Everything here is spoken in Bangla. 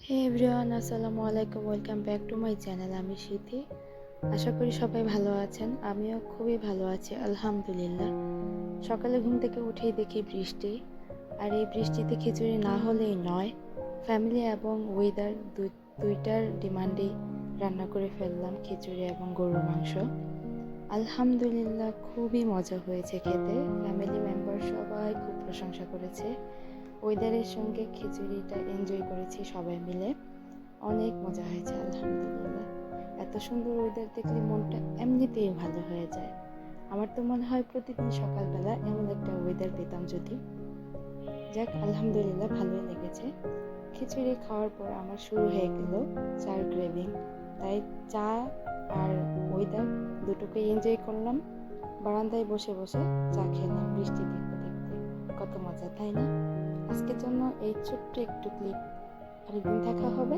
হে এভরিওয়ান, আসসালামু আলাইকুম। Welcome back to my channel. আমি সিথি। আশা করি সবাই ভালো আছেন। আমিও খুবই ভালো আছি, আলহামদুলিল্লাহ। সকালে ঘুম থেকে উঠেই দেখি বৃষ্টি, আর এই বৃষ্টিতে খিচুড়ি না হলেই নয়। ফ্যামিলি এবং ওয়েদার দুইটার ডিমান্ডেই রান্না করে ফেললাম খিচুড়ি এবং গরুর মাংস। আলহামদুলিল্লাহ, খুবই মজা হয়েছে খেতে। ফ্যামিলি মেম্বার সবাই খুব প্রশংসা করেছে। ওয়েদারের সঙ্গে খিচুড়িটা এনজয় করেছি সবাই মিলে। অনেক মজা হয়েছে আলহামদুলিল্লাহ। এত সুন্দর ওয়েদার দেখলে মনটা এমনিতেই ভালো হয়ে যায়। আমার তো মনে হয় প্রতিদিন সকালবেলা এমন একটা ওয়েদার পেতাম যদি। যাক, আলহামদুলিল্লাহ, ভালোই লেগেছে। খিচুড়ি খাওয়ার পর আমার শুরু হয়ে গেল চার ক্রেভিং। তাই চা আর ওয়েদার দুটোকে এনজয় করলাম। বারান্দায় বসে বসে চা খেলাম বৃষ্টি দেখতে দেখতে। কত মজা, তাই না? আজকের জন্য এই ছোট্ট একটু ক্লিপ। আরেকদিন দেখা হবে।